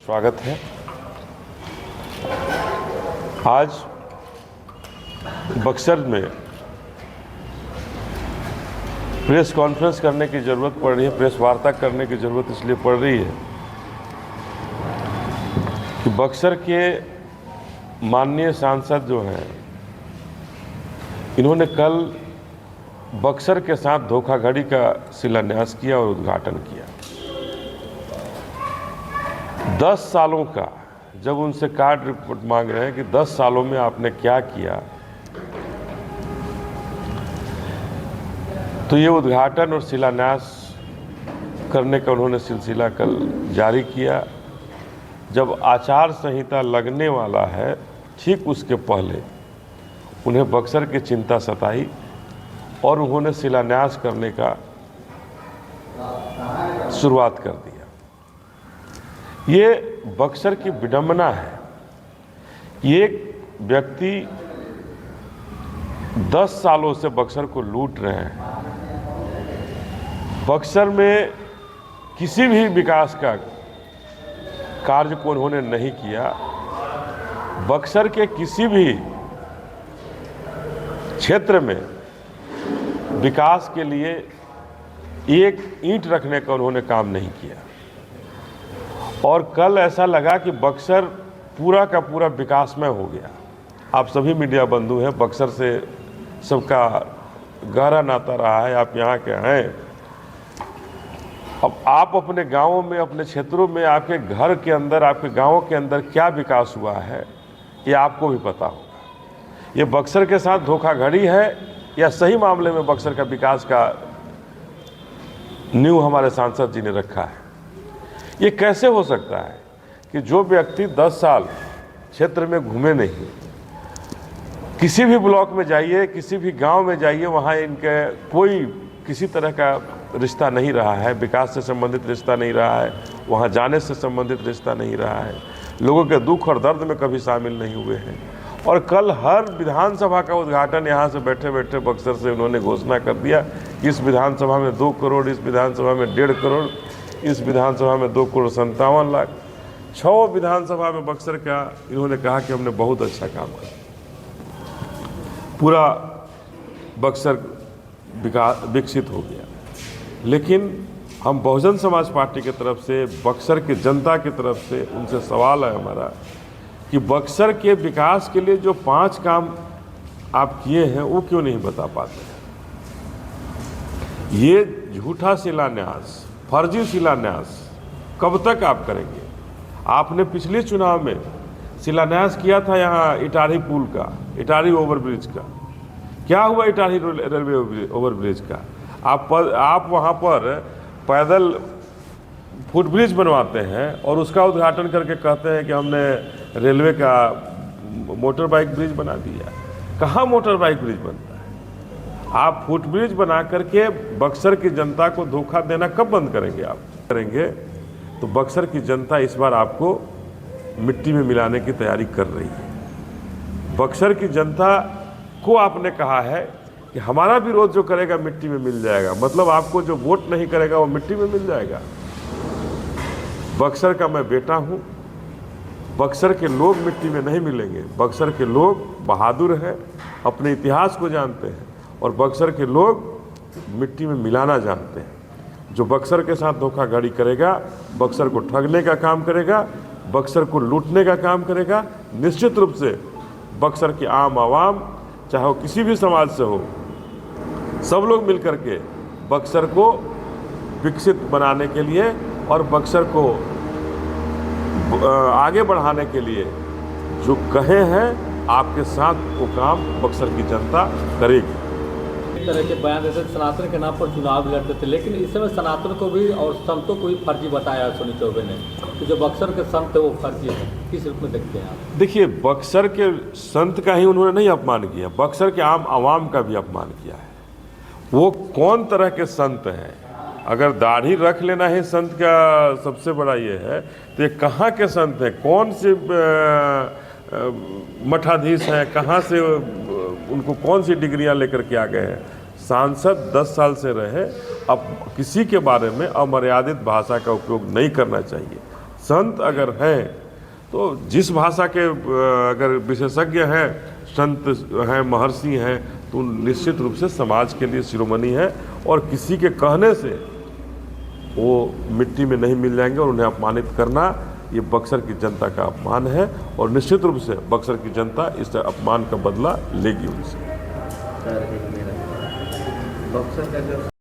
स्वागत है। आज बक्सर में प्रेस कॉन्फ्रेंस करने की ज़रूरत पड़ रही है, प्रेस वार्ता करने की ज़रूरत इसलिए पड़ रही है कि बक्सर के माननीय सांसद जो हैं, इन्होंने कल बक्सर के साथ धोखाधड़ी का शिलान्यास किया और उद्घाटन किया। 10 सालों का जब उनसे कार्ड रिपोर्ट मांग रहे हैं कि 10 सालों में आपने क्या किया, तो ये उद्घाटन और शिलान्यास करने का उन्होंने सिलसिला कल जारी किया। जब आचार संहिता लगने वाला है, ठीक उसके पहले उन्हें बक्सर की चिंता सताई और उन्होंने शिलान्यास करने का शुरुआत कर दिया। ये बक्सर की विडंबना है। एक व्यक्ति 10 सालों से बक्सर को लूट रहे हैं। बक्सर में किसी भी विकास का कार्य को उन्होंने नहीं किया। बक्सर के किसी भी क्षेत्र में विकास के लिए एक ईंट रखने का उन्होंने काम नहीं किया। और कल ऐसा लगा कि बक्सर पूरा का पूरा विकासमय हो गया। आप सभी मीडिया बंधु हैं, बक्सर से सबका गहरा नाता रहा है, आप यहाँ के हैं। अब आप अपने गांवों में, अपने क्षेत्रों में, आपके घर के अंदर, आपके गांवों के अंदर क्या विकास हुआ है, ये आपको भी पता होगा। ये बक्सर के साथ धोखाधड़ी है या सही मामले में बक्सर का विकास का नींव हमारे सांसद जी ने रखा है। ये कैसे हो सकता है कि जो व्यक्ति 10 साल क्षेत्र में घूमे नहीं, किसी भी ब्लॉक में जाइए, किसी भी गांव में जाइए, वहाँ इनके कोई किसी तरह का रिश्ता नहीं रहा है, विकास से संबंधित रिश्ता नहीं रहा है, वहाँ जाने से संबंधित रिश्ता नहीं रहा है, लोगों के दुख और दर्द में कभी शामिल नहीं हुए हैं। और कल हर विधानसभा का उद्घाटन यहाँ से बैठे बैठे बक्सर से उन्होंने घोषणा कर दिया कि इस विधानसभा में 2 करोड़, इस विधानसभा में 1.5 करोड़, इस विधानसभा में 2 करोड़ 57 लाख। 6 विधानसभा में बक्सर का इन्होंने कहा कि हमने बहुत अच्छा काम किया। पूरा बक्सर विकसित हो गया। लेकिन हम बहुजन समाज पार्टी की तरफ से, बक्सर की जनता की तरफ से उनसे सवाल है हमारा कि बक्सर के विकास के लिए जो 5 काम आप किए हैं वो क्यों नहीं बता पाते हैं। ये झूठा शिलान्यास, फर्जी शिलान्यास कब तक आप करेंगे? आपने पिछले चुनाव में शिलान्यास किया था यहाँ इटारी पुल का, इटारी ओवरब्रिज का। क्या हुआ इटारी रेलवे ओवरब्रिज का? आप वहाँ पर पैदल फुटब्रिज बनवाते हैं और उसका उद्घाटन करके कहते हैं कि हमने रेलवे का मोटर बाइक ब्रिज बना दिया। कहाँ मोटर बाइक ब्रिज बनता है? आप फुटब्रिज बना करके बक्सर की जनता को धोखा देना कब बंद करेंगे? आप करेंगे तो बक्सर की जनता इस बार आपको मिट्टी में मिलाने की तैयारी कर रही है। बक्सर की जनता को आपने कहा है कि हमारा विरोध जो करेगा मिट्टी में मिल जाएगा, मतलब आपको जो वोट नहीं करेगा वो मिट्टी में मिल जाएगा। बक्सर का मैं बेटा हूँ। बक्सर के लोग मिट्टी में नहीं मिलेंगे। बक्सर के लोग बहादुर हैं, अपने इतिहास को जानते हैं और बक्सर के लोग मिट्टी में मिलाना जानते हैं। जो बक्सर के साथ धोखाधड़ी करेगा, बक्सर को ठगने का काम करेगा, बक्सर को लूटने का काम करेगा, निश्चित रूप से बक्सर की आम आवाम, चाहे वो किसी भी समाज से हो, सब लोग मिलकर के बक्सर को विकसित बनाने के लिए और बक्सर को आगे बढ़ाने के लिए जो कहे हैं, आपके साथ वो काम बक्सर की जनता करेगी। इस तरह के बयान देते सनातन के नाम पर चुनाव लड़ते थे, लेकिन इस समय सनातन को भी और संतों को भी फर्जी बताया सोनी चौबे ने कि जो बक्सर के संत है वो फर्जी है। किस रूप में देखते हैं आप? देखिए, बक्सर के संत का ही उन्होंने नहीं अपमान किया, बक्सर के आम आवाम का भी अपमान किया है। वो कौन तरह के संत हैं? अगर दाढ़ी रख लेना ही संत का सबसे बड़ा ये है, तो ये कहाँ के संत हैं? कौन से मठाधीश हैं? कहाँ से उनको कौन सी डिग्रियां लेकर के आ गए हैं? सांसद 10 साल से रहे, अब किसी के बारे में अमर्यादित भाषा का उपयोग नहीं करना चाहिए। संत अगर हैं तो जिस भाषा के अगर विशेषज्ञ हैं, संत हैं, महर्षि हैं, तो निश्चित रूप से समाज के लिए शिरोमणि है और किसी के कहने से वो मिट्टी में नहीं मिल जाएंगे। और उन्हें अपमानित करना ये बक्सर की जनता का अपमान है और निश्चित रूप से बक्सर की जनता इस अपमान का बदला लेगी उनसे। सर एक मेरा बक्सर का जो